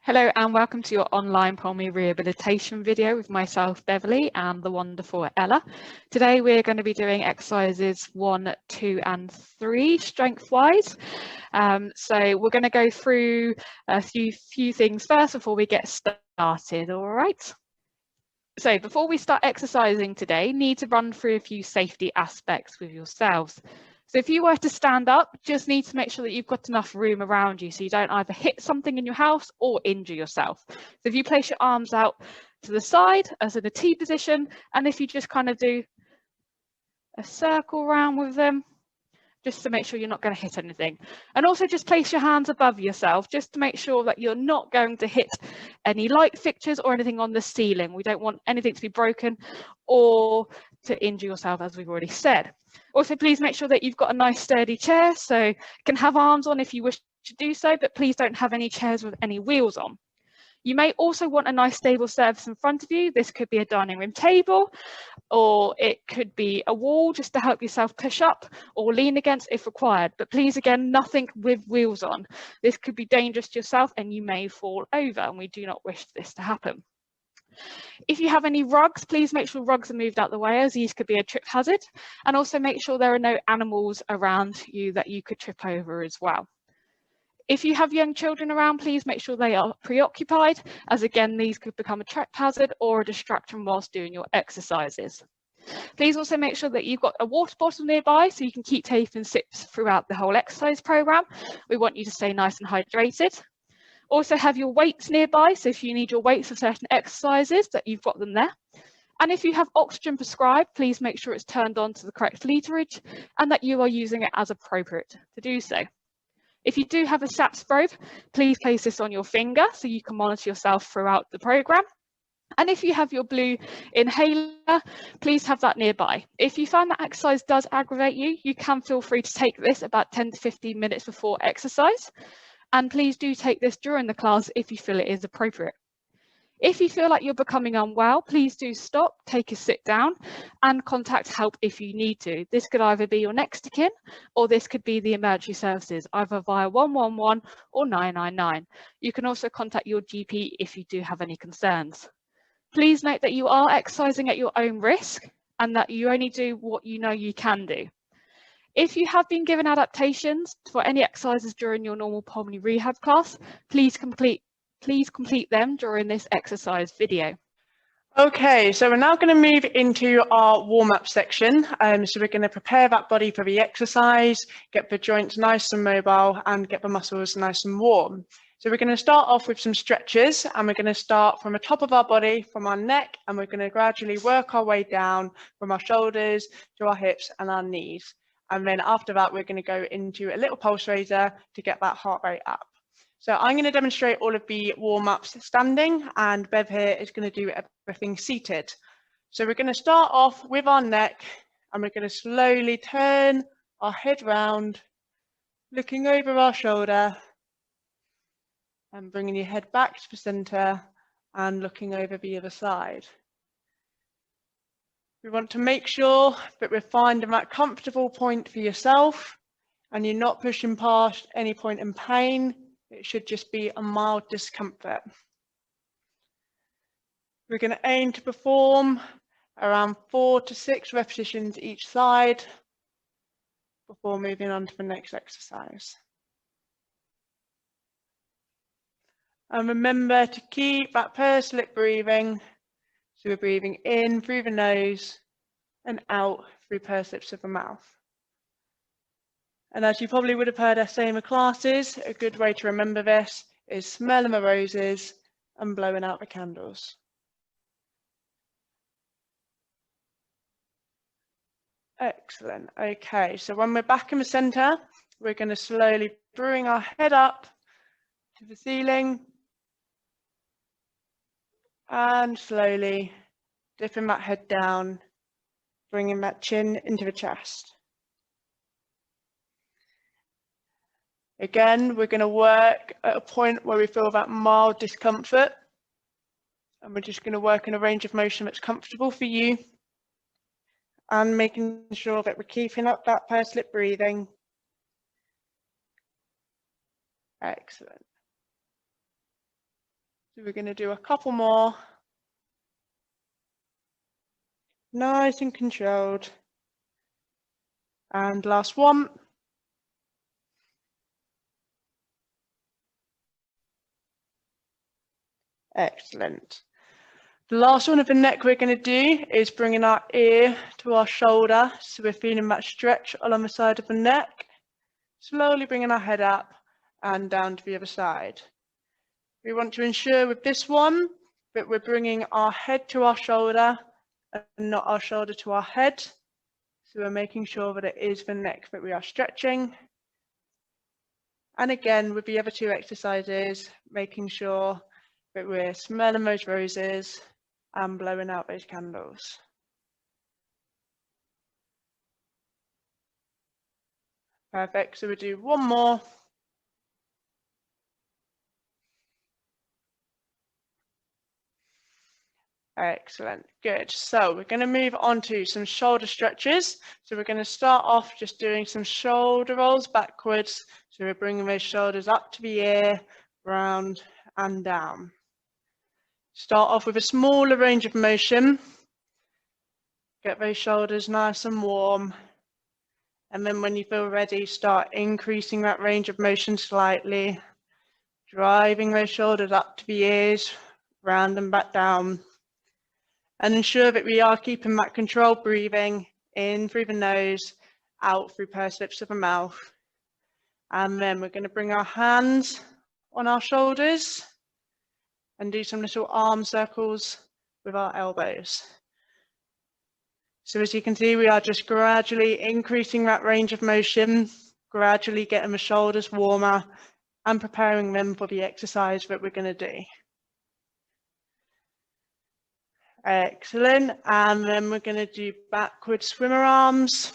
Hello and welcome to your online pulmonary rehabilitation video with myself, Beverly, and the wonderful Ella. Today we're going to be doing exercises 1, 2 and 3 strength-wise. So we're going to go through a few things first before we get started, all right? So before we start exercising today, need to run through a few safety aspects with yourselves. So if you were to stand up, just need to make sure that you've got enough room around you so you don't either hit something in your house or injure yourself. So if you place your arms out to the side as in a T position, and if you just kind of do a circle around with them, just to make sure you're not going to hit anything. And also just place your hands above yourself, just to make sure that you're not going to hit any light fixtures or anything on the ceiling. We don't want anything to be broken or to injure yourself, as we've already said. Also, please make sure that you've got a nice sturdy chair, so you can have arms on if you wish to do so, but please don't have any chairs with any wheels on. You may also want a nice stable surface in front of you. This could be a dining room table, or it could be a wall just to help yourself push up or lean against if required. But please, again, nothing with wheels on. This could be dangerous to yourself and you may fall over, and we do not wish this to happen. If you have any rugs, please make sure rugs are moved out the way, as these could be a trip hazard. And also make sure there are no animals around you that you could trip over as well. If you have young children around, please make sure they are preoccupied, as again, these could become a trip hazard or a distraction whilst doing your exercises. Please also make sure that you've got a water bottle nearby so you can keep taking sips throughout the whole exercise program. We want you to stay nice and hydrated. Also have your weights nearby, so if you need your weights for certain exercises, that you've got them there. And if you have oxygen prescribed, please make sure it's turned on to the correct literage and that you are using it as appropriate to do so. If you do have a SAPS probe, please place this on your finger so you can monitor yourself throughout the program. And if you have your blue inhaler, please have that nearby. If you find that exercise does aggravate you, you can feel free to take this about 10 to 15 minutes before exercise. And please do take this during the class if you feel it is appropriate. If you feel like you're becoming unwell, please do stop, take a sit down and contact help if you need to. This could either be your next of kin or this could be the emergency services, either via 111 or 999. You can also contact your GP if you do have any concerns. Please note that you are exercising at your own risk and that you only do what you know you can do. If you have been given adaptations for any exercises during your normal pulmonary rehab class, please complete them during this exercise video. Okay, so we're now going to move into our warm-up section. So we're going to prepare that body for the exercise, get the joints nice and mobile and get the muscles nice and warm. So we're going to start off with some stretches, and we're going to start from the top of our body, from our neck, and we're going to gradually work our way down from our shoulders to our hips and our knees. And then after that, we're going to go into a little pulse raiser to get that heart rate up. So I'm going to demonstrate all of the warm-ups standing, and Bev here is going to do everything seated. So we're going to start off with our neck, and we're going to slowly turn our head round, looking over our shoulder, and bringing your head back to the center and looking over the other side. We want to make sure that we're finding that comfortable point for yourself, and you're not pushing past any point in pain. It should just be a mild discomfort. We're going to aim to perform around 4 to 6 repetitions each side before moving on to the next exercise. And remember to keep that pursed lip breathing. So we're breathing in through the nose and out through pursed lips of the mouth. And as you probably would have heard us say in the classes, a good way to remember this is smelling the roses and blowing out the candles. Excellent. Okay, so when we're back in the center, we're going to slowly bring our head up to the ceiling and slowly dipping that head down, bringing that chin into the chest. Again, we're going to work at a point where we feel that mild discomfort, and we're just going to work in a range of motion that's comfortable for you, and making sure that we're keeping up that pursed lip breathing. Excellent. So we're going to do a couple more. Nice and controlled. And last one. Excellent. The last one of the neck we're going to do is bringing our ear to our shoulder. So we're feeling that stretch along the side of the neck. Slowly bringing our head up and down to the other side. We want to ensure with this one that we're bringing our head to our shoulder and not our shoulder to our head. So we're making sure that it is the neck that we are stretching. And again, with the other two exercises, making sure that we're smelling those roses and blowing out those candles. Perfect, so we do one more. Excellent, good. So we're going to move on to some shoulder stretches. So we're going to start off just doing some shoulder rolls backwards. So we're bringing those shoulders up to the ear, round and down. Start off with a smaller range of motion. Get those shoulders nice and warm. And then when you feel ready, start increasing that range of motion slightly. Driving those shoulders up to the ears, round and back down. And ensure that we are keeping that controlled breathing in through the nose, out through pursed lips of the mouth. And then we're going to bring our hands on our shoulders and do some little arm circles with our elbows. So as you can see, we are just gradually increasing that range of motion, gradually getting the shoulders warmer and preparing them for the exercise that we're going to do. Excellent, and then we're going to do backward swimmer arms.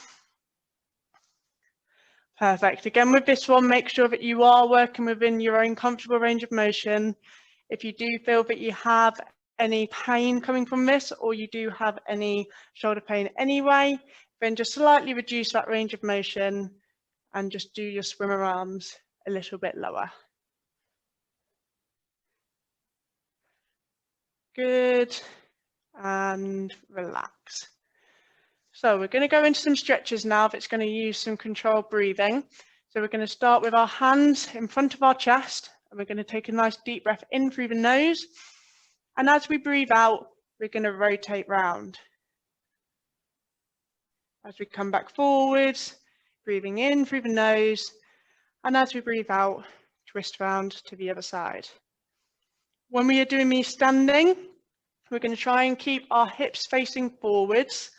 Perfect. Again, with this one, make sure that you are working within your own comfortable range of motion. If you do feel that you have any pain coming from this, or you do have any shoulder pain anyway, then just slightly reduce that range of motion and just do your swimmer arms a little bit lower. Good. And relax. So we're going to go into some stretches now that's going to use some controlled breathing. So we're going to start with our hands in front of our chest, and we're going to take a nice deep breath in through the nose. And as we breathe out, we're going to rotate round. As we come back forwards, breathing in through the nose, and as we breathe out, twist round to the other side. When we are doing these standing, we're going to try and keep our hips facing forwards.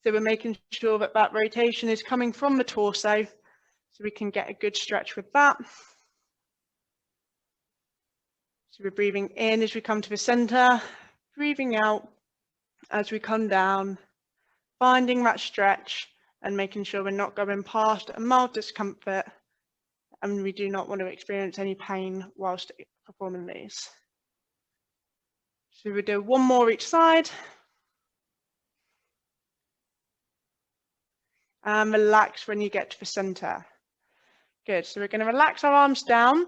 So we're making sure that that rotation is coming from the torso, so we can get a good stretch with that. So we're breathing in as we come to the center, breathing out as we come down, finding that stretch and making sure we're not going past a mild discomfort, and we do not want to experience any pain whilst performing these. So we do one more each side. And relax when you get to the center. Good, so we're going to relax our arms down,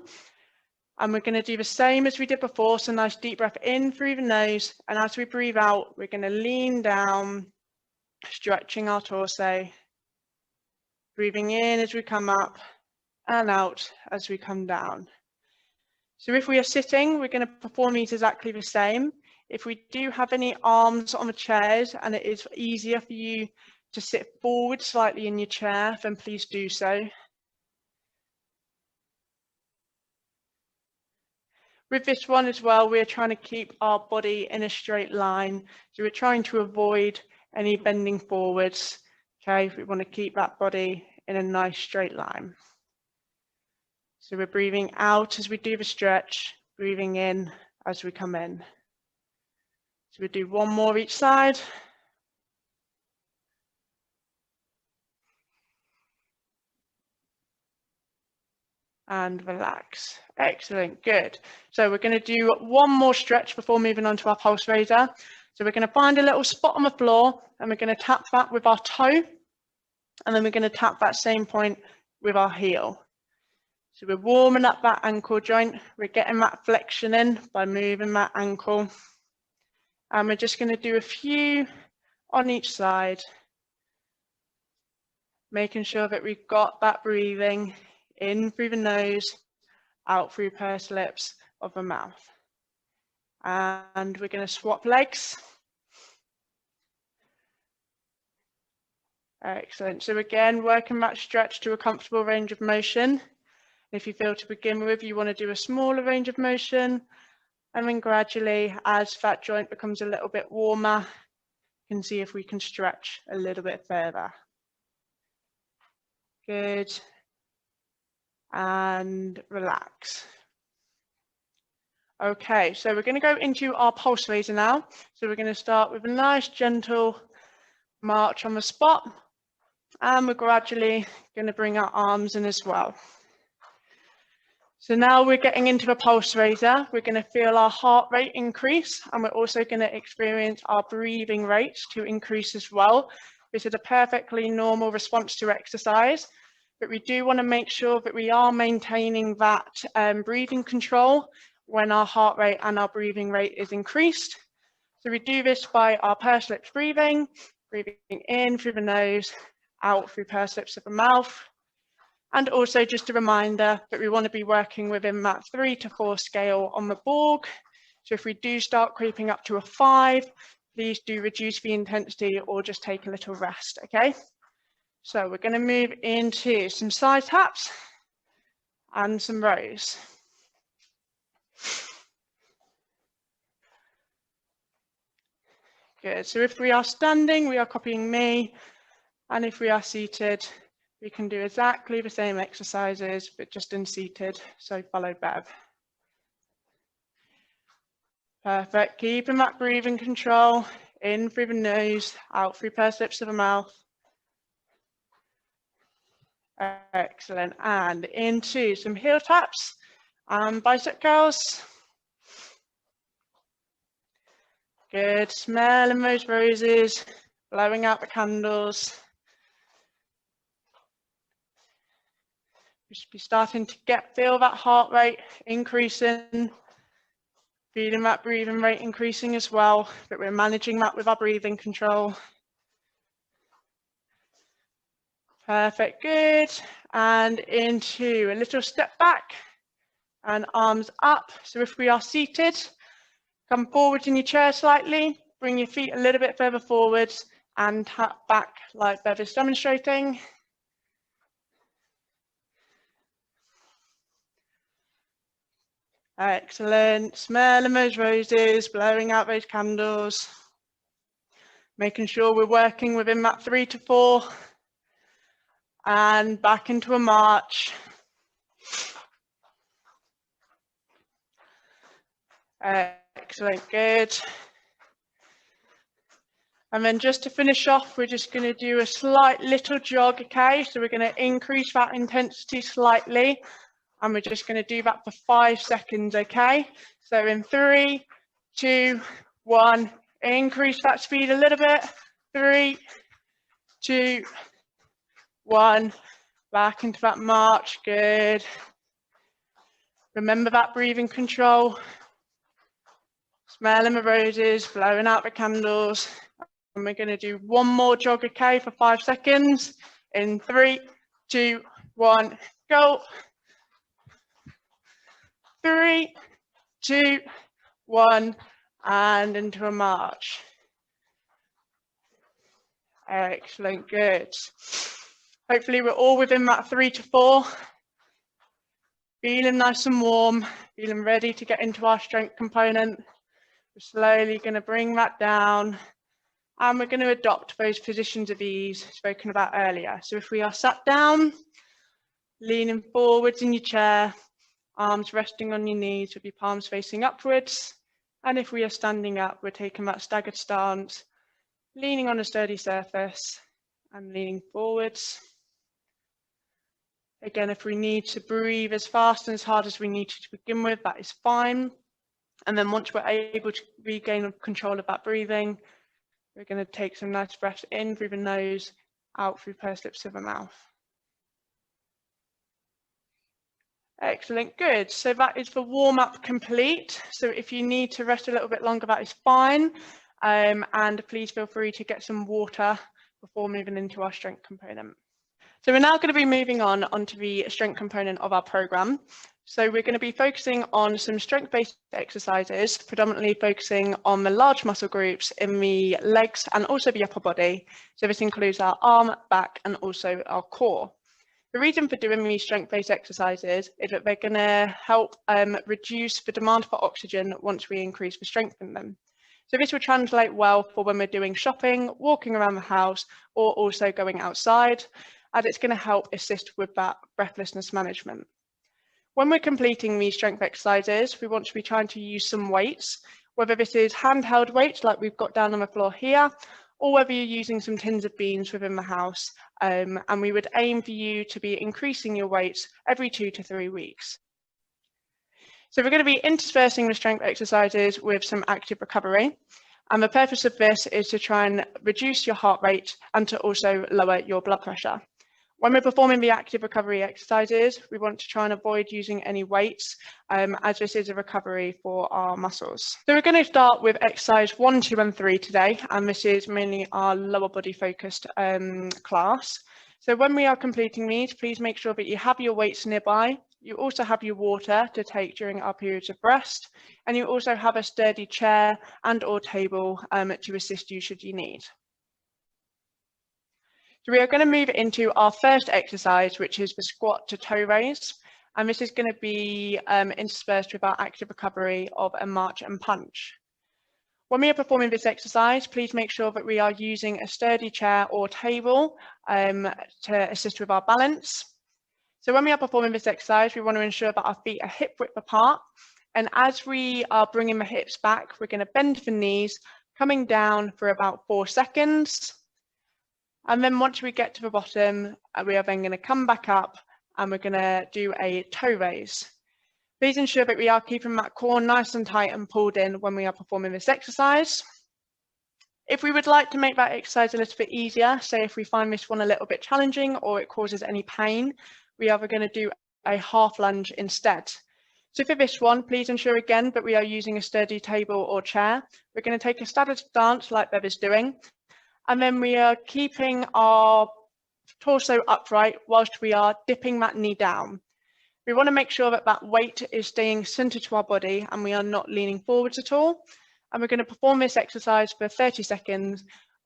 and we're going to do the same as we did before. So nice deep breath in through the nose, and as we breathe out, we're going to lean down, stretching our torso, breathing in as we come up and out as we come down. So if we are sitting, we're going to perform these exactly the same. If we do have any arms on the chairs and it is easier for you to sit forward slightly in your chair, then please do so. With this one as well, we're trying to keep our body in a straight line. So we're trying to avoid any bending forwards. Okay, we want to keep that body in a nice straight line. So we're breathing out as we do the stretch, breathing in as we come in. So we do one more each side. And relax. Excellent, good. So we're going to do one more stretch before moving on to our pulse raiser. So we're going to find a little spot on the floor, and we're going to tap that with our toe, and then we're going to tap that same point with our heel. So we're warming up that ankle joint. We're getting that flexion in by moving that ankle. And we're just going to do a few on each side, making sure that we've got that breathing in through the nose, out through pursed lips of the mouth. And we're going to swap legs. Excellent. So again, working that stretch to a comfortable range of motion. If you feel to begin with, you want to do a smaller range of motion. And then gradually, as that joint becomes a little bit warmer, you can see if we can stretch a little bit further. Good. And relax. Okay, so we're going to go into our pulse raiser now. So we're going to start with a nice gentle march on the spot. And we're gradually going to bring our arms in as well. So now we're getting into the pulse raiser. We're going to feel our heart rate increase, and we're also going to experience our breathing rates to increase as well. This is a perfectly normal response to exercise, but we do want to make sure that we are maintaining that breathing control when our heart rate and our breathing rate is increased. So we do this by our pursed lips breathing, breathing in through the nose, out through pursed lips of the mouth. And also just a reminder that we want to be working within that 3 to 4 scale on the Borg. So if we do start creeping up to a 5, please do reduce the intensity or just take a little rest, okay? So we're going to move into some side taps and some rows. Good, so if we are standing, we are copying me, and if we are seated, we can do exactly the same exercises, but just in seated, so follow Bev. Perfect, keeping that breathing control, in through the nose, out through pursed lips of the mouth. Excellent, and into some heel taps and bicep curls. Good, smelling those roses, blowing out the candles. We should be starting to feel that heart rate increasing, feeling that breathing rate increasing as well, but we're managing that with our breathing control. Perfect, good. And into a little step back and arms up. So if we are seated, come forward in your chair slightly, bring your feet a little bit further forwards and tap back like Bev is demonstrating. Excellent, smelling those roses, blowing out those candles, making sure we're working within that 3 to 4 and back into a march. Excellent, good. And then just to finish off, we're just going to do a slight little jog, okay? So we're going to increase that intensity slightly. And we're just going to do that for 5 seconds, okay? So in 3, 2, 1, increase that speed a little bit. 3, 2, 1, back into that march, good. Remember that breathing control. Smelling the roses, blowing out the candles. And we're going to do one more jog, okay, for 5 seconds. In 3, 2, 1, go. 3, 2, 1, and into a march. Excellent, good. Hopefully we're all within that 3 to 4. Feeling nice and warm, feeling ready to get into our strength component. We're slowly going to bring that down, and we're going to adopt those positions of ease spoken about earlier. So if we are sat down, leaning forwards in your chair, arms resting on your knees with your palms facing upwards. And if we are standing up, we're taking that staggered stance, leaning on a sturdy surface and leaning forwards. Again, if we need to breathe as fast and as hard as we need to begin with, that is fine. And then once we're able to regain control of that breathing, we're going to take some nice breaths in through the nose, out through pursed lips of the mouth. Excellent, good. So that is the warm-up complete. So if you need to rest a little bit longer, that is fine. And please feel free to get some water before moving into our strength component. So we're now going to be moving on onto the strength component of our program. So we're going to be focusing on some strength-based exercises, predominantly focusing on the large muscle groups in the legs and also the upper body. So this includes our arm, back, and also our core. The reason for doing these strength-based exercises is that they're going to help reduce the demand for oxygen once we increase the strength in them. So this will translate well for when we're doing shopping, walking around the house, or also going outside, as it's going to help assist with that breathlessness management. When we're completing these strength exercises, we want to be trying to use some weights, whether this is handheld weights like we've got down on the floor here, or whether you're using some tins of beans within the house, and we would aim for you to be increasing your weights every 2 to 3 weeks. So we're going to be interspersing the strength exercises with some active recovery, and the purpose of this is to try and reduce your heart rate and to also lower your blood pressure. When we're performing the active recovery exercises, we want to try and avoid using any weights, as this is a recovery for our muscles. So we're going to start with exercise 1, 2, and 3 today, and this is mainly our lower body focused class. So when we are completing these, please make sure that you have your weights nearby. You also have your water to take during our periods of rest, and you also have a sturdy chair and or table to assist you should you need. So we are going to move into our first exercise, which is the squat to toe raise. And this is going to be interspersed with our active recovery of a march and punch. When we are performing this exercise, please make sure that we are using a sturdy chair or table to assist with our balance. So when we are performing this exercise, we want to ensure that our feet are hip width apart. And as we are bringing the hips back, we're going to bend the knees, coming down for about 4 seconds. And then once we get to the bottom, we are then going to come back up and we're going to do a toe raise. Please ensure that we are keeping that core nice and tight and pulled in when we are performing this exercise. If we would like to make that exercise a little bit easier, say if we find this one a little bit challenging or it causes any pain, we are going to do a half lunge instead. So for this one, please ensure again that we are using a sturdy table or chair. We're going to take a static stance like Bev is doing. And then we are keeping our torso upright whilst we are dipping that knee down. We want to make sure that that weight is staying centered to our body and we are not leaning forwards at all. And we're going to perform this exercise for 30 seconds.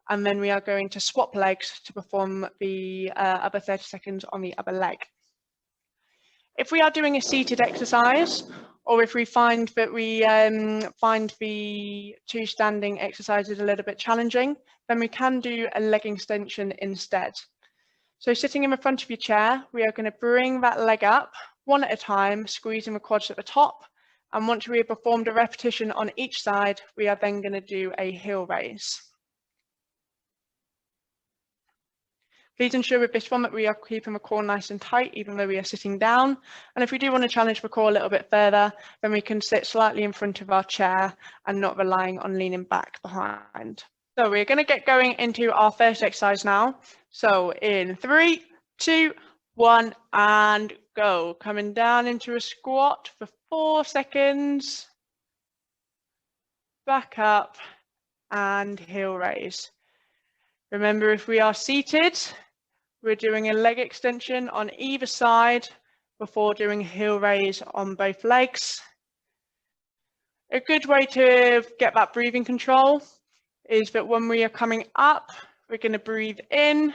And then we are going to swap legs to perform the other 30 seconds on the other leg. If we are doing a seated exercise, or if we find that we find the 2 standing exercises a little bit challenging, then we can do a leg extension instead. So sitting in the front of your chair, we are going to bring that leg up one at a time, squeezing the quads at the top. And once we have performed a repetition on each side, we are then going to do a heel raise. Please ensure with this one that we are keeping the core nice and tight, even though we are sitting down. And if we do want to challenge the core a little bit further, then we can sit slightly in front of our chair and not relying on leaning back behind. So we're going to get going into our first exercise now. So in 3, 2, 1, and go. Coming down into a squat for 4 seconds. Back up and heel raise. Remember, if we are seated, we're doing a leg extension on either side before doing a heel raise on both legs. A good way to get that breathing control is that when we are coming up, we're going to breathe in.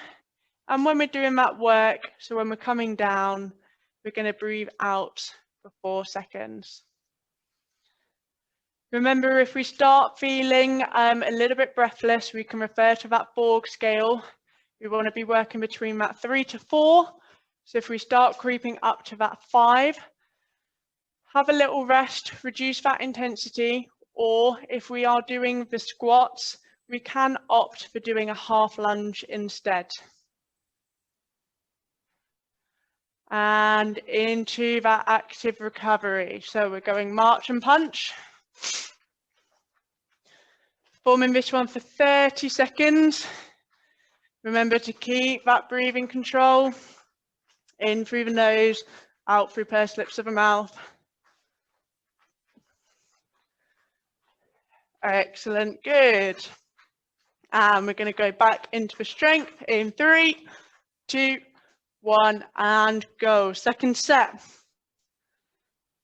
And when we're doing that work, so when we're coming down, we're going to breathe out for 4 seconds. Remember, if we start feeling a little bit breathless, we can refer to that Borg scale. We want to be working between that 3 to 4. So if we start creeping up to that 5, have a little rest, reduce that intensity, or if we are doing the squats, we can opt for doing a half lunge instead. And into that active recovery. So we're going march and punch. Performing this one for 30 seconds. Remember to keep that breathing control. In through the nose, Out through pursed lips of the mouth. Excellent, good. And we're going to go back into the strength in 3, 2, 1, and go. Second set.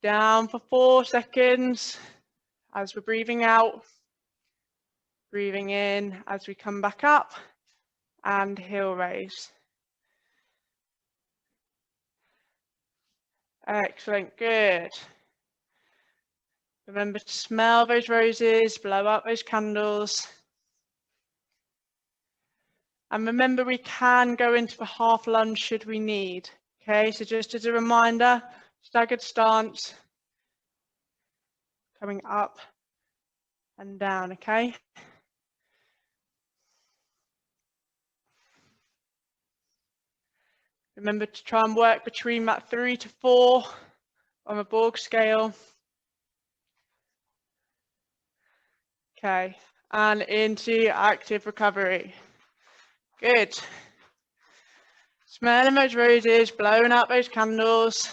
Down for 4 seconds as we're breathing out. Breathing in as we come back up, and heel raise. Excellent, good. Remember to smell those roses, blow out those candles. And remember, we can go into the half lunge should we need. Okay, so just as a reminder, staggered stance, coming up and down, okay? Remember to try and work between that 3 to 4 on a Borg scale. Okay, and into active recovery. Good. Smelling those roses, blowing out those candles.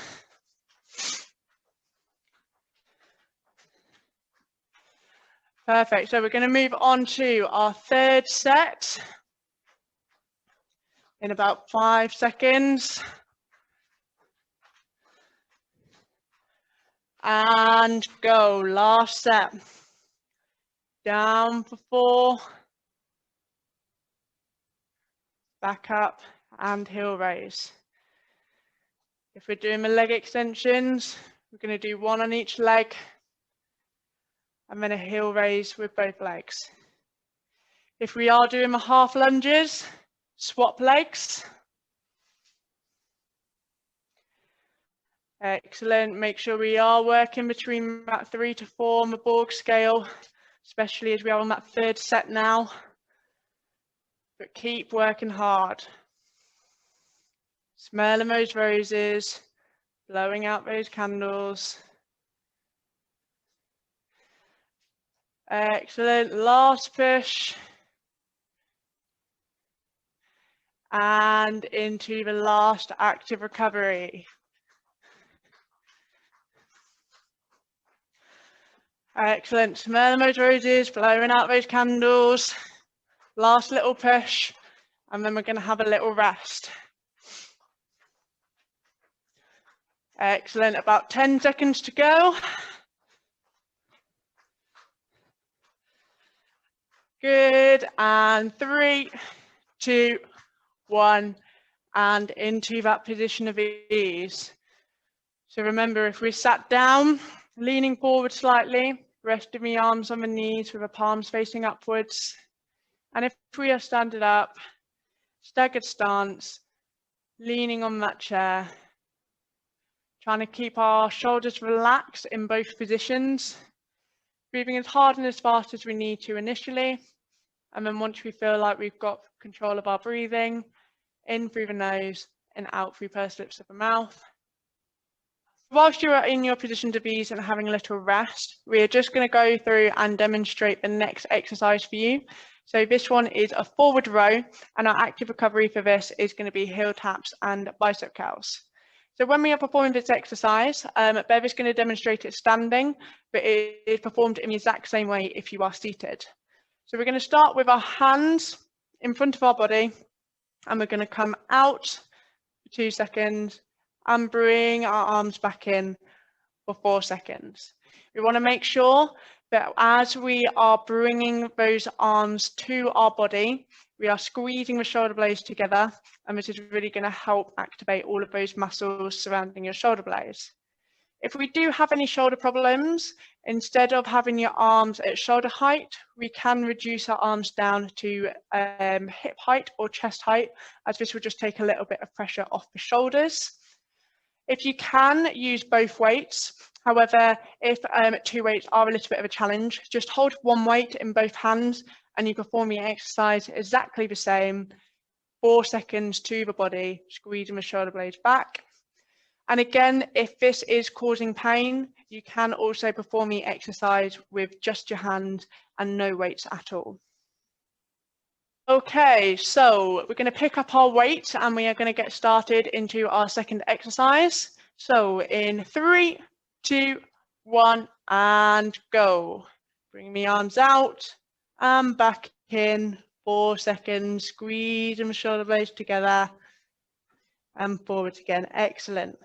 Perfect, so we're going to move on to our third set in about 5 seconds. And go, last set. Down for 4. Back up and heel raise. If we're doing the leg extensions, we're going to do 1 on each leg and then a heel raise with both legs. If we are doing the half lunges, swap legs. Excellent. Make sure we are working between that 3 to 4 on the Borg scale, especially as we are on that third set now. But keep working hard. Smelling those roses, blowing out those candles. Excellent. Last push. And into the last active recovery. Excellent. Smelling those roses, blowing out those candles. Last little push, and then we're going to have a little rest. Excellent. About 10 seconds to go. Good. And 3, 2, 1, and into that position of ease. So remember, if we sat down, leaning forward slightly, resting the arms on the knees with the palms facing upwards. And if we are standing up, staggered stance, leaning on that chair, trying to keep our shoulders relaxed in both positions, breathing as hard and as fast as we need to initially. And then once we feel like we've got control of our breathing, in through the nose and out through pursed lips of the mouth. Whilst you are in your position of ease and having a little rest, we are just going to go through and demonstrate the next exercise for you. So this one is a forward row, and our active recovery for this is going to be heel taps and bicep curls. So when we are performing this exercise, Bev is going to demonstrate it standing, but it is performed in the exact same way if you are seated. So we're going to start with our hands in front of our body, and we're going to come out for 2 seconds and bring our arms back in for 4 seconds. We want to make sure that as we are bringing those arms to our body, we are squeezing the shoulder blades together, and this is really going to help activate all of those muscles surrounding your shoulder blades. If we do have any shoulder problems, instead of having your arms at shoulder height, we can reduce our arms down to hip height or chest height, as this will just take a little bit of pressure off the shoulders. If you can, use both weights. However, if 2 weights are a little bit of a challenge, just hold 1 weight in both hands and you perform the exercise exactly the same. 4 seconds to the body, squeezing the shoulder blades back. And again, if this is causing pain, you can also perform the exercise with just your hands and no weights at all. Okay, so we're going to pick up our weight and we are going to get started into our second exercise. So in 3, 2, 1, and go. Bring the arms out and back in. 4 seconds. Squeeze them shoulder blades together and forwards again. Excellent.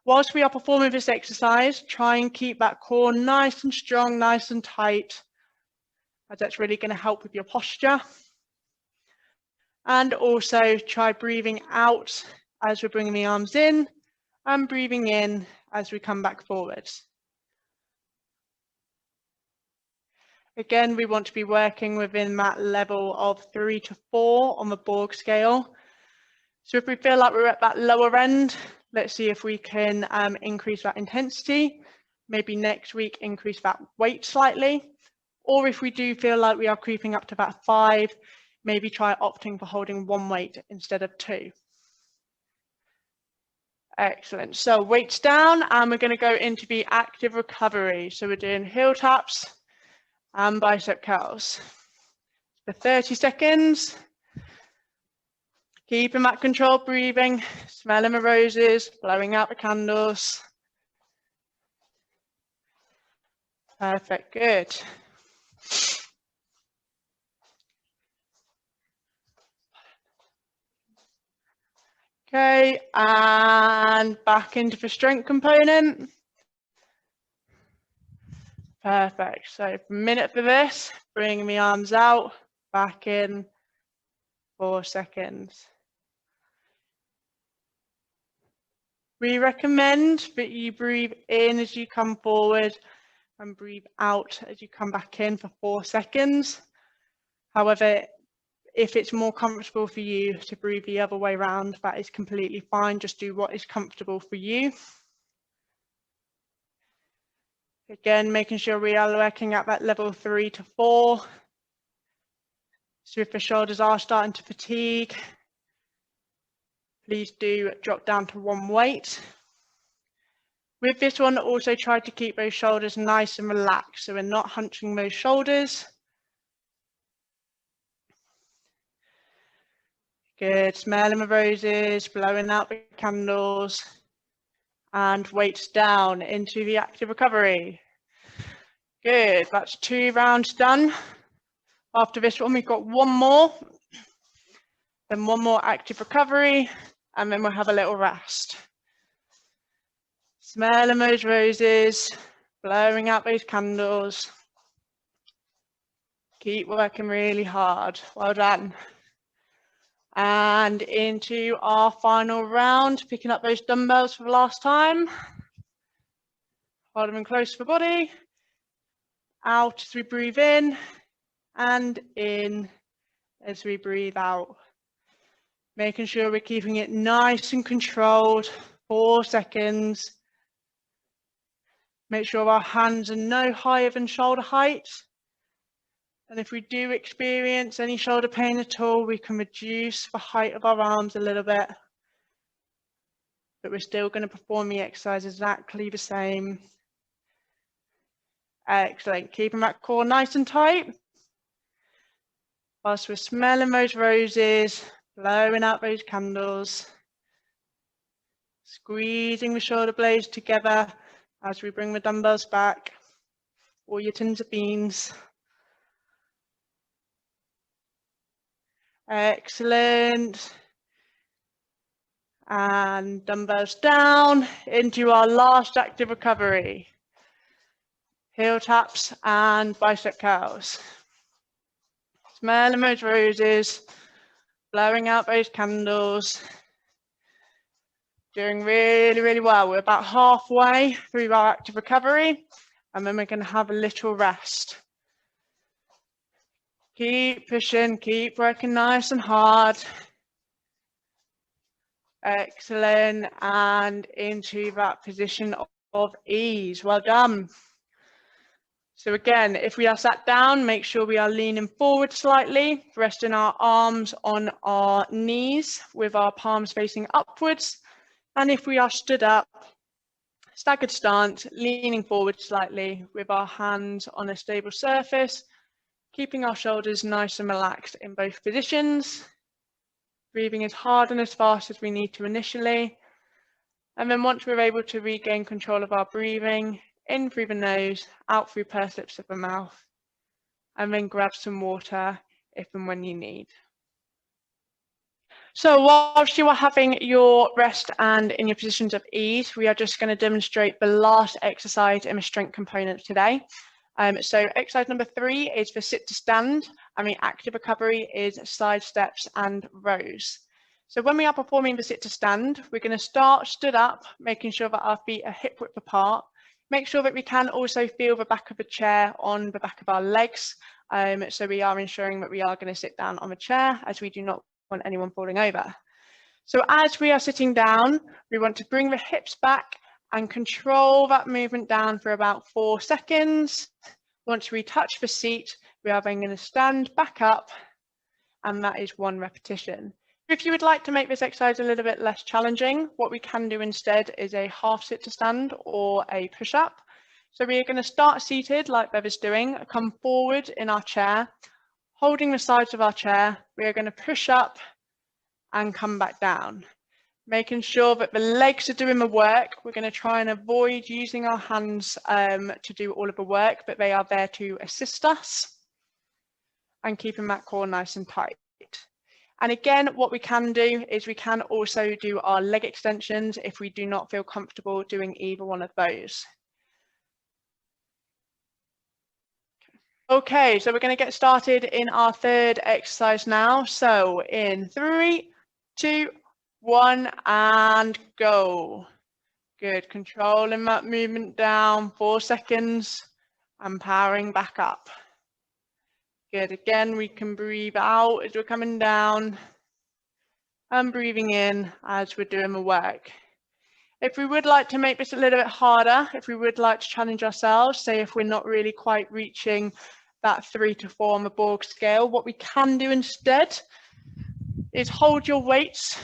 Whilst we are performing this exercise, try and keep that core nice and strong, nice and tight, as that's really going to help with your posture. And also try breathing out as we're bringing the arms in and breathing in as we come back forwards. Again, we want to be working within that level of 3 to 4 on the Borg scale. So if we feel like we're at that lower end, let's see if we can increase that intensity. Maybe next week increase that weight slightly. Or if we do feel like we are creeping up to that 5, maybe try opting for holding 1 weight instead of 2. Excellent. So weights down, and we're going to go into the active recovery. So we're doing heel taps and bicep curls for 30 seconds. Keeping that controlled breathing, smelling the roses, blowing out the candles. Perfect, good. Okay, and back into the strength component. Perfect, so a minute for this, bring the arms out, back in, 4 seconds. We recommend that you breathe in as you come forward and breathe out as you come back in for 4 seconds. However, if it's more comfortable for you to breathe the other way around, that is completely fine. Just do what is comfortable for you. Again, making sure we are working at that level 3 to 4. So if the shoulders are starting to fatigue, please do drop down to 1 weight. With this one, also try to keep those shoulders nice and relaxed, so we're not hunching those shoulders. Good, smelling the roses, blowing out the candles, and weights down into the active recovery. Good, that's 2 rounds done. After this one, we've got 1 more, then 1 more active recovery, and then we'll have a little rest. Smelling those roses, blowing out those candles. Keep working really hard. Well done. And into our final round, picking up those dumbbells for the last time. Hold them in close to the body. Out as we breathe in, and in as we breathe out. Making sure we're keeping it nice and controlled. 4 seconds. Make sure our hands are no higher than shoulder height. And if we do experience any shoulder pain at all, we can reduce the height of our arms a little bit. But we're still going to perform the exercise exactly the same. Excellent. Keeping that core nice and tight. Whilst we're smelling those roses, blowing out those candles. Squeezing the shoulder blades together as we bring the dumbbells back. Or your tins of beans. Excellent. And dumbbells down into our last active recovery. Heel taps and bicep curls. Smelling those roses, blowing out those candles. Doing really, really well. We're about halfway through our active recovery, and then we're going to have a little rest. Keep pushing, keep working nice and hard. Excellent, and into that position of ease. Well done. So again, if we are sat down, make sure we are leaning forward slightly, resting our arms on our knees with our palms facing upwards. And if we are stood up, staggered stance, leaning forward slightly with our hands on a stable surface, keeping our shoulders nice and relaxed in both positions, breathing as hard and as fast as we need to initially, And then once we're able to regain control of our breathing, in through the nose, out through pursed lips of the mouth, and then grab some water if and when you need. So whilst you are having your rest and in your positions of ease, we are just going to demonstrate the last exercise in the strength component today. So exercise number 3 is for sit to stand, and the active recovery is side steps and rows. So when we are performing the sit to stand, we're going to start stood up, making sure that our feet are hip width apart. Make sure that we can also feel the back of the chair on the back of our legs. So we are ensuring that we are going to sit down on the chair, as we do not want anyone falling over. So as we are sitting down, we want to bring the hips back and control that movement down for about 4 seconds. Once we touch the seat, we are then going to stand back up, and that is 1 repetition. If you would like to make this exercise a little bit less challenging, what we can do instead is a half sit to stand or a push-up. So we are going to start seated like Bev is doing, come forward in our chair, holding the sides of our chair. We are going to push up and come back down, making sure that the legs are doing the work. We're going to try and avoid using our hands to do all of the work, but they are there to assist us, and keeping that core nice and tight. And again, what we can do is we can also do our leg extensions if we do not feel comfortable doing either one of those. Okay, so we're going to get started in our 3rd exercise now. So in 3, 2, 1, and go. Good, controlling that movement down, 4 seconds, and powering back up. Good, again, we can breathe out as we're coming down, and breathing in as we're doing the work. If we would like to make this a little bit harder, if we would like to challenge ourselves, say if we're not really quite reaching that 3 to 4 on the Borg scale, what we can do instead is hold your weights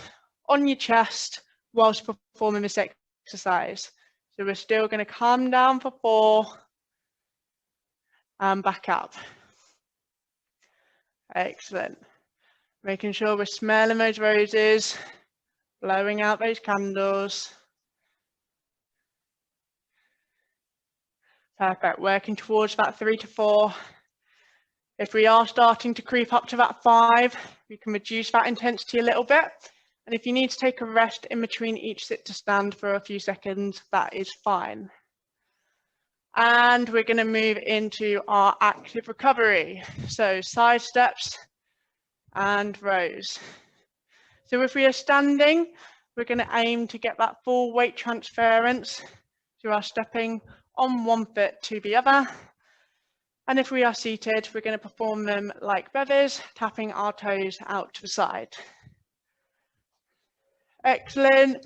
on your chest whilst performing this exercise. So we're still going to calm down for 4 and back up. Excellent. Making sure we're smelling those roses, blowing out those candles. Perfect. Working towards that 3 to 4. If we are starting to creep up to that 5, we can reduce that intensity a little bit. And if you need to take a rest in between each sit to stand for a few seconds, that is fine. And we're going to move into our active recovery. So side steps and rows. So if we are standing, we're going to aim to get that full weight transference through our stepping on 1 foot to the other. And if we are seated, we're going to perform them like Bev is, tapping our toes out to the side. Excellent.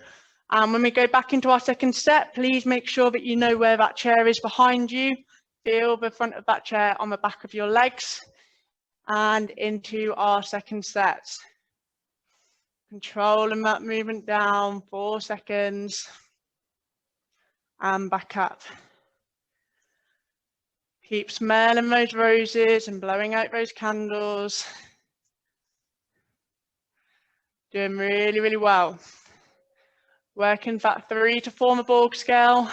And when we go back into our 2nd set, please make sure that you know where that chair is behind you. Feel the front of that chair on the back of your legs. And into our 2nd set. Controlling that movement down, 4 seconds. And back up. Keep smelling those roses and blowing out those candles. Doing really, really well. Working that 3 to 4 on the Borg scale.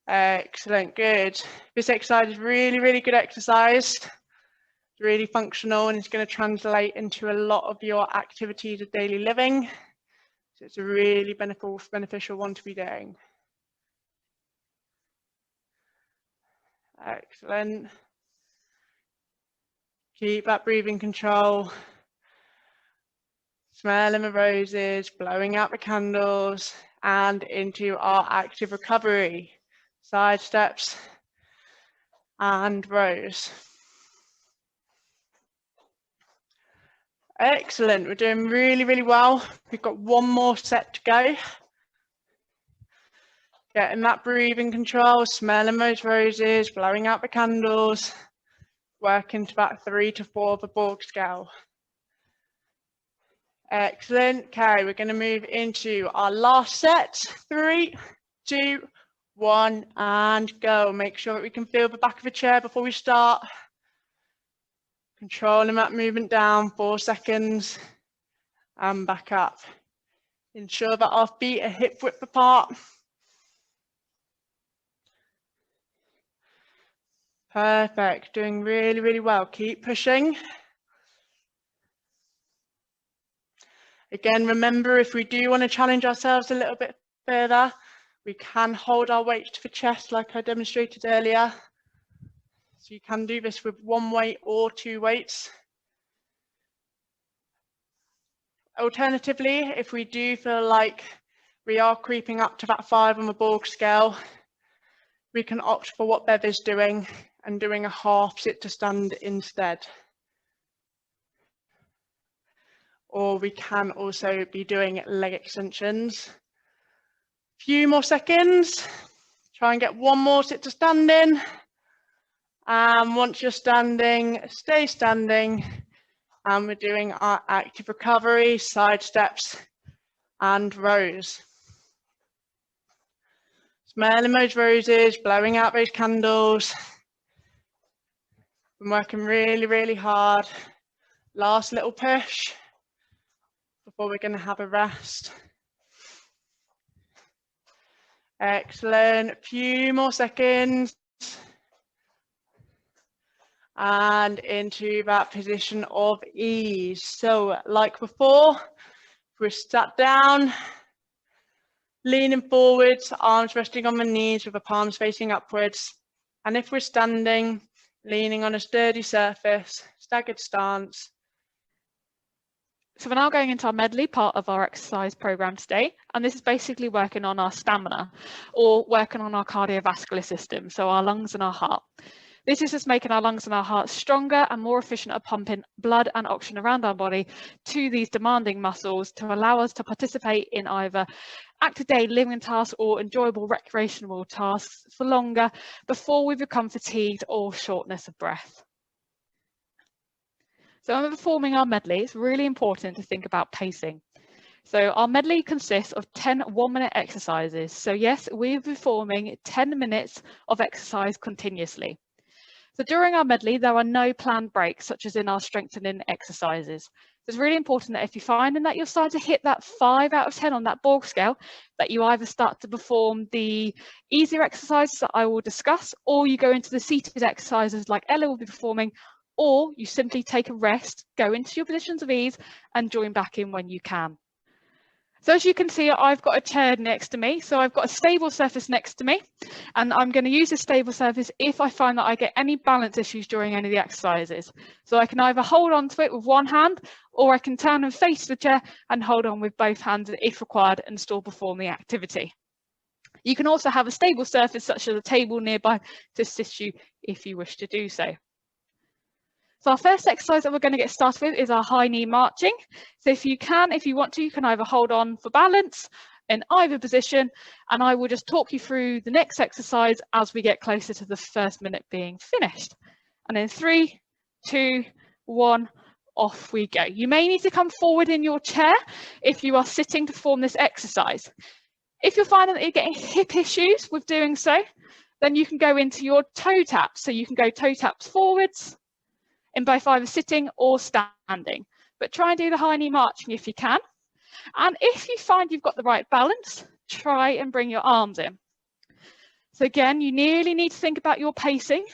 Excellent, good. This exercise is really, really good exercise. It's really functional, and it's going to translate into a lot of your activities of daily living. So it's a really beneficial one to be doing. Excellent. Keep that breathing control. Smelling the roses, blowing out the candles, and into our active recovery. Side steps and rows. Excellent, we're doing really, really well. We've got 1 more set to go. Getting that breathing control, smelling those roses, blowing out the candles, working to that 3 to 4 of the Borg scale. Excellent. Okay, we're going to move into our last set. 3, 2, 1, and go. Make sure that we can feel the back of the chair before we start. Controlling that movement down, 4 seconds, and back up. Ensure that our feet are hip width apart. Perfect, doing really, really well. Keep pushing. Again, remember, if we do want to challenge ourselves a little bit further, we can hold our weight to the chest like I demonstrated earlier. So you can do this with one weight or two weights. Alternatively, if we do feel like we are creeping up to that 5 on the Borg scale, we can opt for what Bev is doing and doing a half sit to stand instead. Or we can also be doing leg extensions. Few more seconds. Try and get one more sit to stand in. And once you're standing, stay standing. And we're doing our active recovery, side steps and rows. Smelling those roses, blowing out those candles. Been working really, really hard. Last little push before we're going to have a rest. Excellent. Few more seconds. And into that position of ease. So like before, we're sat down, leaning forwards, arms resting on the knees with the palms facing upwards. And if we're standing, leaning on a sturdy surface, staggered stance. So we're now going into our medley part of our exercise program today, and this is basically working on our stamina or working on our cardiovascular system, so our lungs and our heart. This is just making our lungs and our heart stronger and more efficient at pumping blood and oxygen around our body to these demanding muscles to allow us to participate in either active daily living tasks or enjoyable recreational tasks for longer before we become fatigued or shortness of breath. So when we're performing our medley, it's really important to think about pacing. So our medley consists of 10 one-minute exercises. So yes, we're performing 10 minutes of exercise continuously. So during our medley, there are no planned breaks, such as in our strengthening exercises. So it's really important that if you're finding that you're starting to hit that 5 out of 10 on that Borg scale, that you either start to perform the easier exercises that I will discuss, or you go into the seated exercises like Ella will be performing, or you simply take a rest, go into your positions of ease and join back in when you can. So as you can see, I've got a chair next to me, so I've got a stable surface next to me, and I'm going to use this stable surface if I find that I get any balance issues during any of the exercises. So I can either hold on to it with one hand, or I can turn and face the chair and hold on with both hands if required and still perform the activity. You can also have a stable surface such as a table nearby to assist you if you wish to do so. So our first exercise that we're going to get started with is our high knee marching. So if you want to, you can either hold on for balance in either position, and I will just talk you through the next exercise as we get closer to the first minute being finished. And in 3, 2, 1, off we go. You may need to come forward in your chair if you are sitting to perform this exercise. If you're finding that you're getting hip issues with doing so, then you can go into your toe taps. So you can go toe taps forwards, in both either sitting or standing, but try and do the high knee marching if you can. And if you find you've got the right balance, try and bring your arms in. So again, you nearly need to think about your pacing.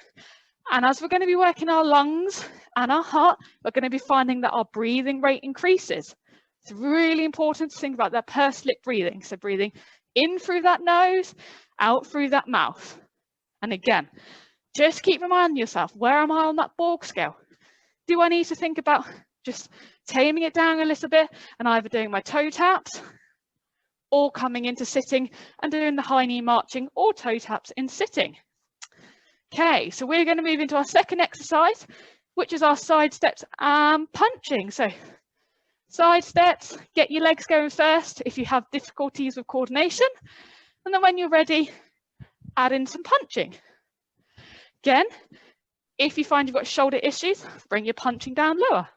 And as we're going to be working our lungs and our heart, we're going to be finding that our breathing rate increases. It's really important to think about that pursed lip breathing. So breathing in through that nose, out through that mouth. And again, just keep reminding yourself, where am I on that Borg scale? Do I need to think about just taming it down a little bit and either doing my toe taps or coming into sitting and doing the high knee marching or toe taps in sitting? Okay, so we're going to move into our second exercise, which is our side steps and punching. So side steps, get your legs going first if you have difficulties with coordination. And then when you're ready, add in some punching. Again, if you find you've got shoulder issues, bring your punching down lower.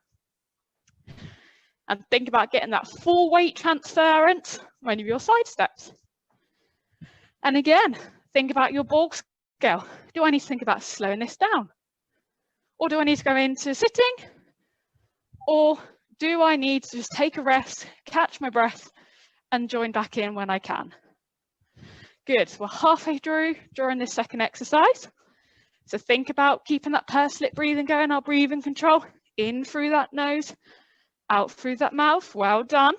And think about getting that full weight transference when you do your side steps. And again, think about your Borg scale. Do I need to think about slowing this down? Or do I need to go into sitting? Or do I need to just take a rest, catch my breath, and join back in when I can? Good, so we're halfway through during this second exercise. So think about keeping that pursed lip breathing going, our breathing control, in through that nose, out through that mouth, well done.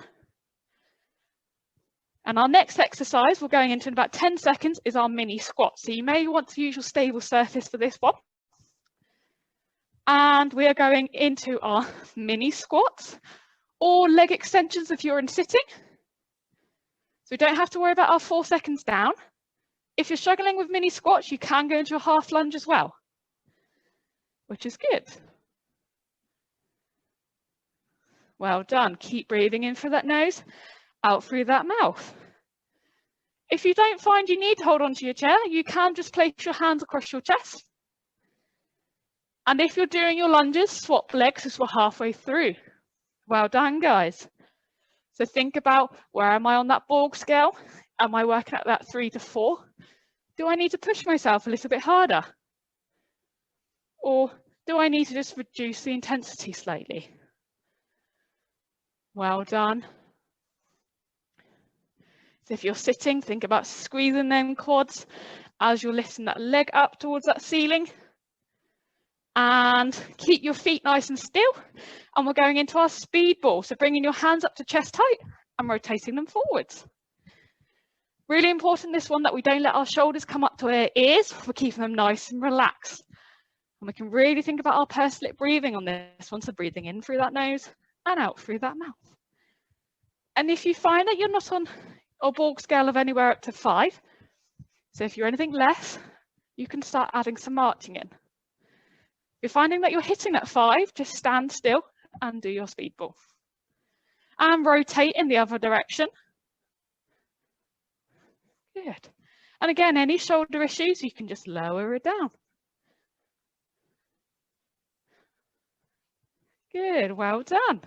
And our next exercise, we're going into in about 10 seconds, is our mini squat. So you may want to use your stable surface for this one. And we are going into our mini squats or leg extensions if you're in sitting. So we don't have to worry about our 4 seconds down. If you're struggling with mini squats, you can go into a half lunge as well, which is good. Well done. Keep breathing in through that nose, out through that mouth. If you don't find you need to hold onto your chair, you can just place your hands across your chest. And if you're doing your lunges, swap legs as we're halfway through. Well done, guys. So think about, where am I on that Borg scale? Am I working at that 3 to 4? Do I need to push myself a little bit harder? Or do I need to just reduce the intensity slightly? Well done. So if you're sitting, think about squeezing them quads as you're lifting that leg up towards that ceiling. And keep your feet nice and still. And we're going into our speed ball. So bringing your hands up to chest height and rotating them forwards. Really important, this one, that we don't let our shoulders come up to our ears. We're keeping them nice and relaxed. And we can really think about our pursed lip breathing on this one. So breathing in through that nose and out through that mouth. And if you find that you're not on a Borg scale of anywhere up to 5, so if you're anything less, you can start adding some marching in. If you're finding that you're hitting that 5, just stand still and do your speed ball. And rotate in the other direction. Good. And again, any shoulder issues, you can just lower it down. Good, well done.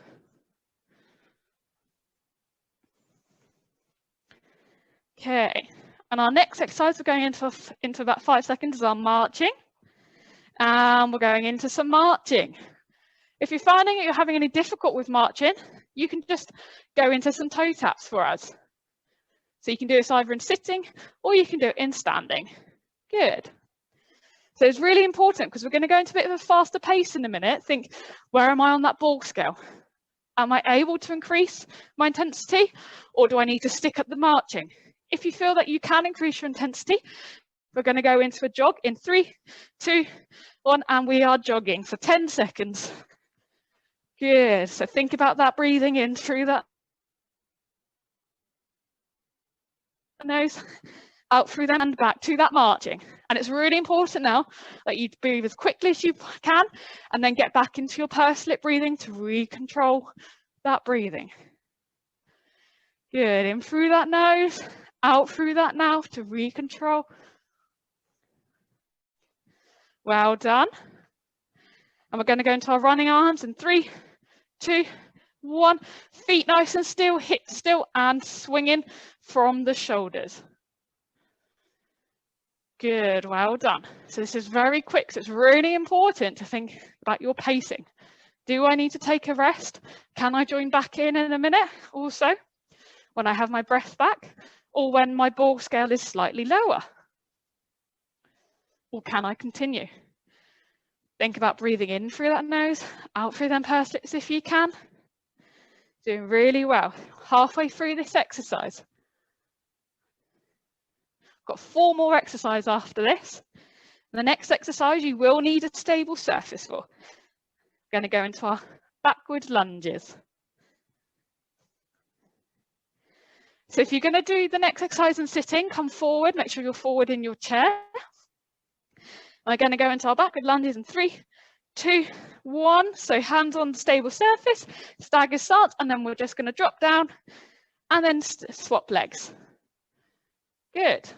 Okay, and our next exercise, we're going into about 5 seconds, is our marching. And we're going into some marching. If you're finding that you're having any difficult with marching, you can just go into some toe taps for us. So you can do this either in sitting or you can do it in standing. Good. So it's really important because we're going to go into a bit of a faster pace in a minute. Think, where am I on that Borg scale? Am I able to increase my intensity, or do I need to stick at the marching? If you feel that you can increase your intensity, we're going to go into a jog in 3, 2, 1, and we are jogging for 10 seconds. Good. So think about that breathing in through that nose, out through them and back to that marching. And it's really important now that you breathe as quickly as you can and then get back into your pursed lip breathing to re-control that breathing. Good. In through that nose, out through that mouth to re-control. Well done. And we're going to go into our running arms in 3, 2, 1. Feet nice and still, hips still, and swinging from the shoulders. Good, well done. So this is very quick, so it's really important to think about your pacing. Do I need to take a rest? Can I join back in a minute also when I have my breath back, or when my Borg scale is slightly lower? Or can I continue? Think about breathing in through that nose, out through them pursed lips if you can. Doing really well. Halfway through this exercise. Got 4 more exercises after this. And the next exercise you will need a stable surface for. We're going to go into our backward lunges. So if you're going to do the next exercise in sitting, come forward, make sure you're forward in your chair. We're going to go into our backward lunges in 3, 2, 1. So hands on the stable surface, stagger stance, and then we're just going to drop down and then swap legs. Good.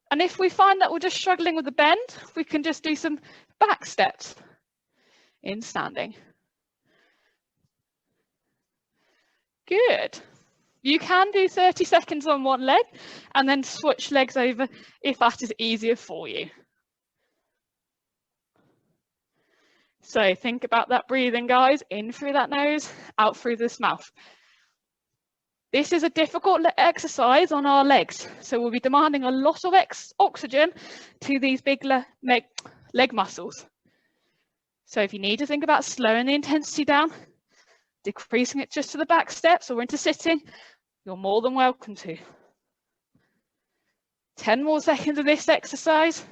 And if we find that we're just struggling with the bend, we can just do some back steps in standing. Good. You can do 30 seconds on one leg and then switch legs over if that is easier for you. So think about that breathing, guys. In through that nose, out through this mouth. This is a difficult exercise on our legs. So we'll be demanding a lot of oxygen to these big leg muscles. So if you need to think about slowing the intensity down, decreasing it just to the back steps or into sitting, you're more than welcome to. 10 more seconds of this exercise.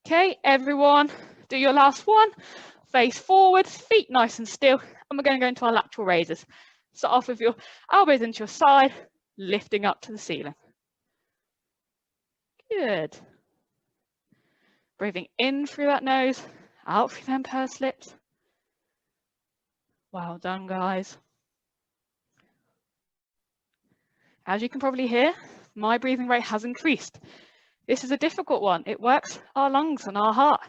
Okay, everyone, do your last one. Face forward, feet nice and still, and we're going to go into our lateral raises. Start off with your elbows into your side, lifting up to the ceiling. Good. Breathing in through that nose, out through them pursed lips. Well done, guys. As you can probably hear, my breathing rate has increased. This is a difficult one. It works our lungs and our heart.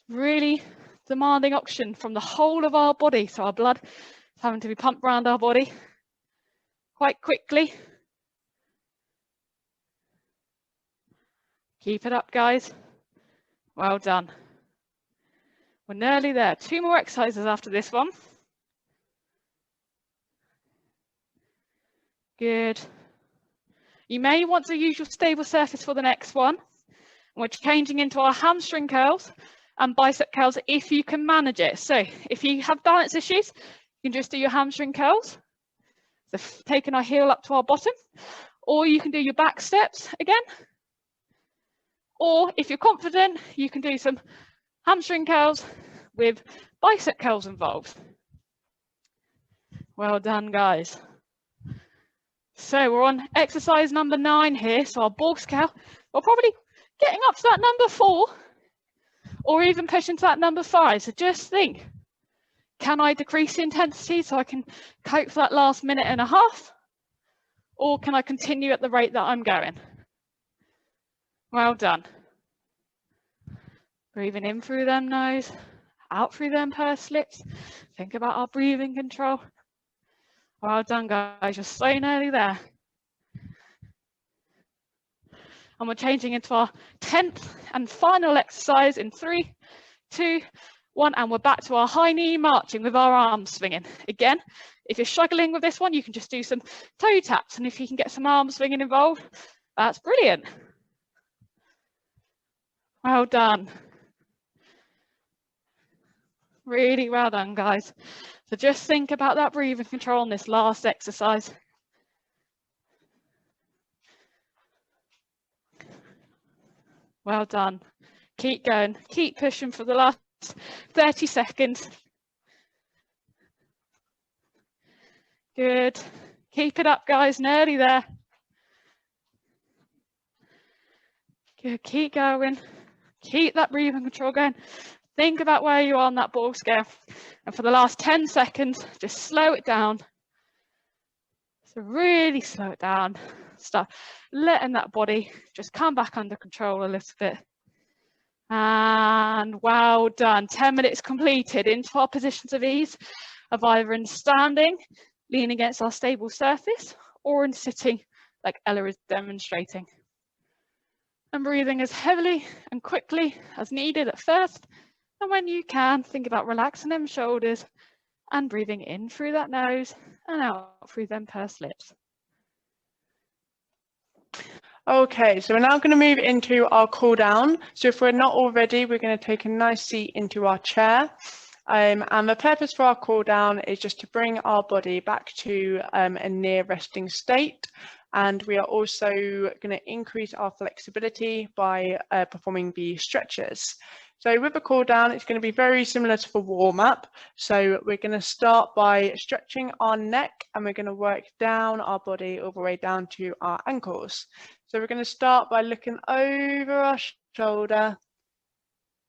Really demanding oxygen from the whole of our body. So our blood is having to be pumped around our body quite quickly. Keep it up, guys. Well done. We're nearly there. 2 more exercises after this one. Good. You may want to use your stable surface for the next one. We're changing into our hamstring curls and bicep curls if you can manage it. So if you have balance issues, you can just do your hamstring curls. So taking our heel up to our bottom, or you can do your back steps again. Or if you're confident, you can do some hamstring curls with bicep curls involved. Well done, guys. So we're on exercise number 9 here. So our ball scale, we're probably getting up to that number 4 or even pushing to that number 5. So just think, can I decrease the intensity so I can cope for that last minute and a half? Or can I continue at the rate that I'm going? Well done. Breathing in through them nose, out through them pursed lips. Think about our breathing control. Well done, guys. You're so nearly there. And we're changing into our 10th and final exercise in 3, 2, 1. And we're back to our high knee marching with our arms swinging. Again, if you're struggling with this one, you can just do some toe taps. And if you can get some arm swinging involved, that's brilliant. Well done. Really well done, guys. So just think about that breathing control on this last exercise. Well done. Keep going. Keep pushing for the last 30 seconds. Good. Keep it up, guys. Nearly there. Good. Keep going. Keep that breathing control going. Think about where you are on that ball scale. And for the last 10 seconds, just slow it down. So really slow it down. Start letting that body just come back under control a little bit. And well done. 10 minutes completed into our positions of ease of either in standing, leaning against our stable surface, or in sitting like Ella is demonstrating. And breathing as heavily and quickly as needed at first. And when you can, think about relaxing them shoulders and breathing in through that nose and out through them pursed lips. Okay, so we're now going to move into our cool down. So if we're not already, we're going to take a nice seat into our chair. And the purpose for our cool down is just to bring our body back to a near resting state. And we are also going to increase our flexibility by performing the stretches. So with the cool down, it's going to be very similar to the warm up. So we're going to start by stretching our neck and we're going to work down our body all the way down to our ankles. So we're going to start by looking over our shoulder,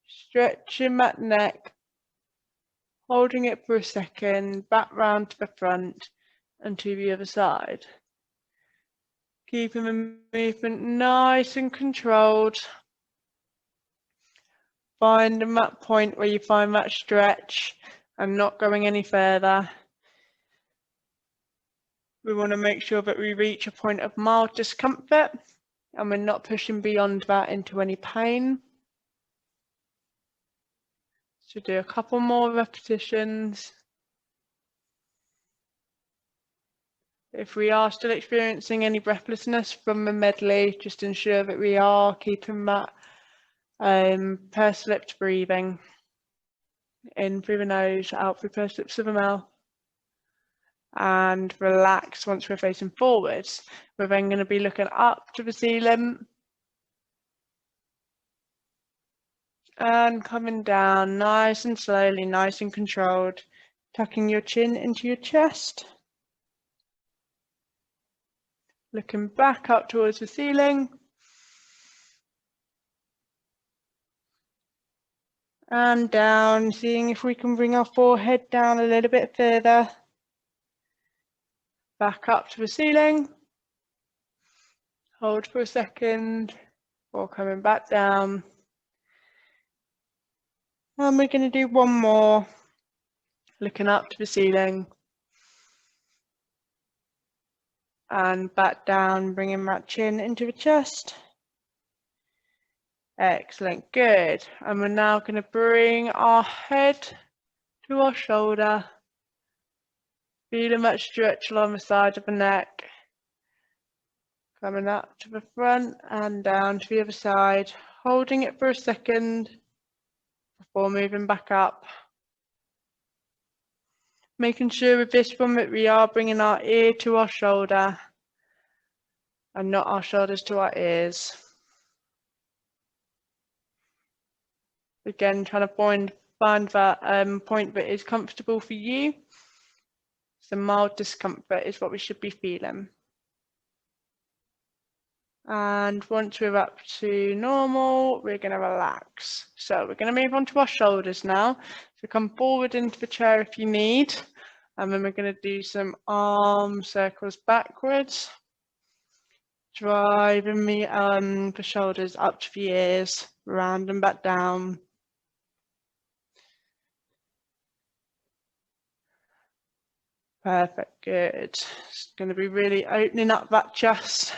stretching that neck, holding it for a second, back round to the front and to the other side. Keeping the movement nice and controlled. Finding that point where you find that stretch and not going any further. We want to make sure that we reach a point of mild discomfort and we're not pushing beyond that into any pain. So do a couple more repetitions. If we are still experiencing any breathlessness from the medley, just ensure that we are keeping that pursed lipped breathing. In through the nose, out through pursed lips of the mouth. And relax once we're facing forwards. We're then going to be looking up to the ceiling. And coming down nice and slowly, nice and controlled. Tucking your chin into your chest. Looking back up towards the ceiling. And down, seeing if we can bring our forehead down a little bit further. Back up to the ceiling. Hold for a second before coming back down. And we're going to do one more. Looking up to the ceiling. And back down, bringing that chin into the chest. Excellent, good. And we're now going to bring our head to our shoulder. Feeling that stretch along the side of the neck. Coming up to the front and down to the other side. Holding it for a second before moving back up. Making sure with this one that we are bringing our ear to our shoulder and not our shoulders to our ears. Again, trying to find that point that is comfortable for you. So mild discomfort is what we should be feeling. And once we're up to normal, we're going to relax. So we're going to move on to our shoulders now. So come forward into the chair if you need. And then we're going to do some arm circles backwards. Driving the shoulders up to the ears, round and back down. Perfect, good. It's going to be really opening up that chest.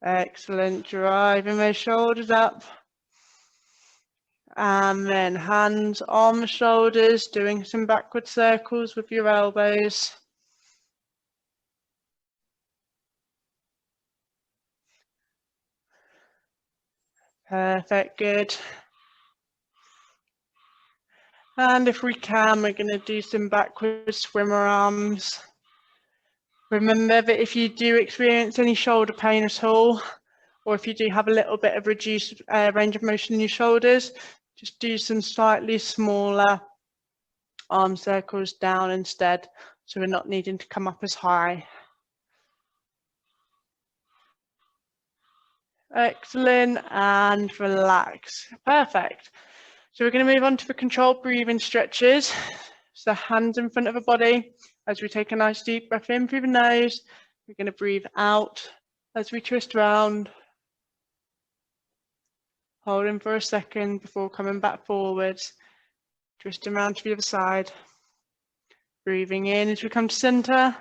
Excellent, driving those shoulders up. And then hands on the shoulders, doing some backward circles with your elbows. Perfect, good. And if we can, we're going to do some backward swimmer arms. Remember that if you do experience any shoulder pain at all, or if you do have a little bit of reduced range of motion in your shoulders, just do some slightly smaller arm circles down instead, so we're not needing to come up as high. Excellent, and relax. Perfect. So we're going to move on to the controlled breathing stretches. So hands in front of the body as we take a nice deep breath in through the nose. We're going to breathe out as we twist around. Holding for a second before coming back forwards. Twisting around to the other side. Breathing in as we come to center.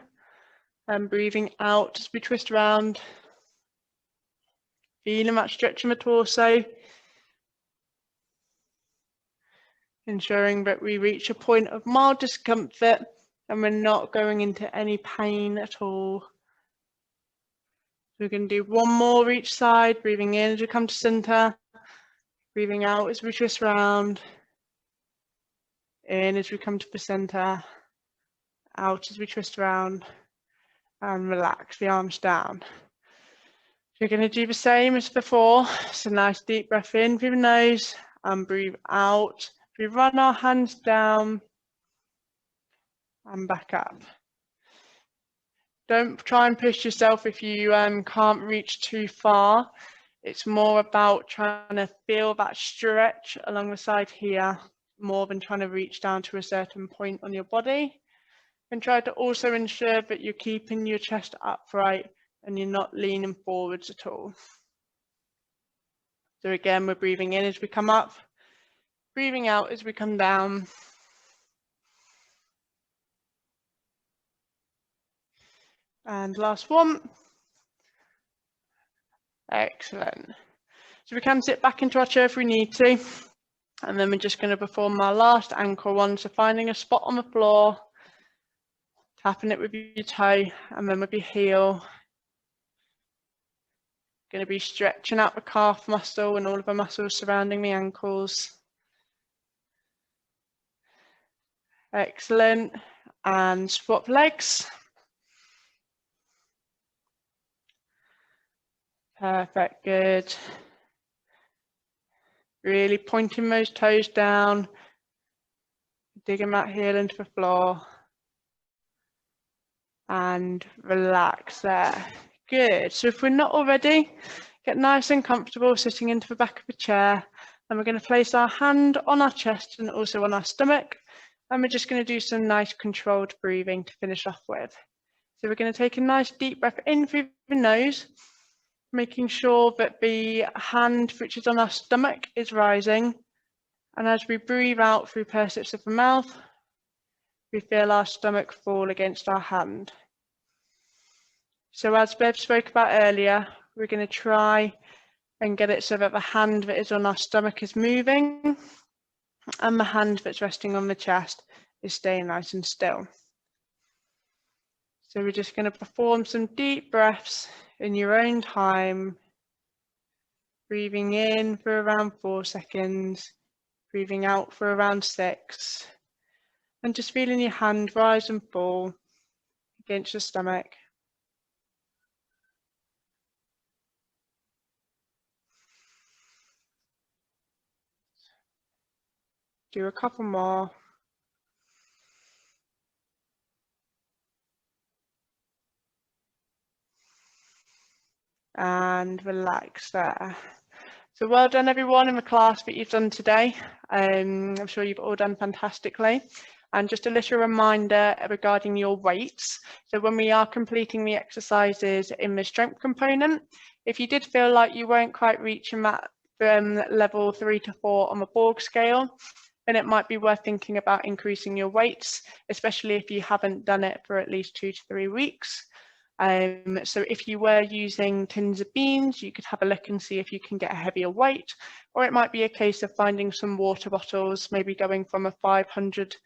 And breathing out as we twist around. Feeling that stretch in the torso. Ensuring that we reach a point of mild discomfort and we're not going into any pain at all. We're going to do one more each side, breathing in as we come to center, breathing out as we twist around, in as we come to the center, out as we twist around, and relax the arms down. We're going to do the same as before, so nice deep breath in through the nose and breathe out. We run our hands down and back up. Don't try and push yourself if you can't reach too far. It's more about trying to feel that stretch along the side here, more than trying to reach down to a certain point on your body. And try to also ensure that you're keeping your chest upright and you're not leaning forwards at all. So again, we're breathing in as we come up. Breathing out as we come down. And last one. Excellent. So we can sit back into our chair if we need to. And then we're just going to perform our last ankle one. So finding a spot on the floor, tapping it with your toe and then with your heel. Going to be stretching out the calf muscle and all of the muscles surrounding the ankles. Excellent. And swap legs. Perfect, good. Really pointing those toes down, digging that heel into the floor. And relax there. Good. So if we're not already, get nice and comfortable sitting into the back of the chair. And we're going to place our hand on our chest and also on our stomach. And we're just going to do some nice controlled breathing to finish off with. So we're going to take a nice deep breath in through the nose, making sure that the hand which is on our stomach is rising. And as we breathe out through pursed lips of the mouth, we feel our stomach fall against our hand. So as Bev spoke about earlier, we're going to try and get it so that the hand that is on our stomach is moving and the hand that's resting on the chest is staying nice and still. So we're just going to perform some deep breaths in your own time, breathing in for around 4 seconds, breathing out for around 6, and just feeling your hand rise and fall against your stomach. Do a couple more. And relax there. So well done everyone in the class that you've done today. I'm sure you've all done fantastically. And just a little reminder regarding your weights. So when we are completing the exercises in the strength component, if you did feel like you weren't quite reaching that level 3 to 4 on the Borg scale, then it might be worth thinking about increasing your weights, especially if you haven't done it for at least 2 to 3 weeks. So if you were using tins of beans, you could have a look and see if you can get a heavier weight, or it might be a case of finding some water bottles, maybe going from a 500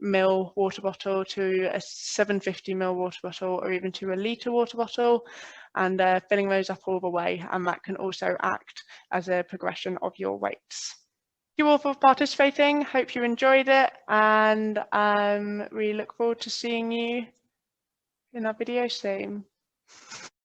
ml water bottle to a 750 ml water bottle, or even to a litre water bottle, and filling those up all the way, and that can also act as a progression of your weights. Thank you all for participating. Hope you enjoyed it, and we look forward to seeing you in our video soon.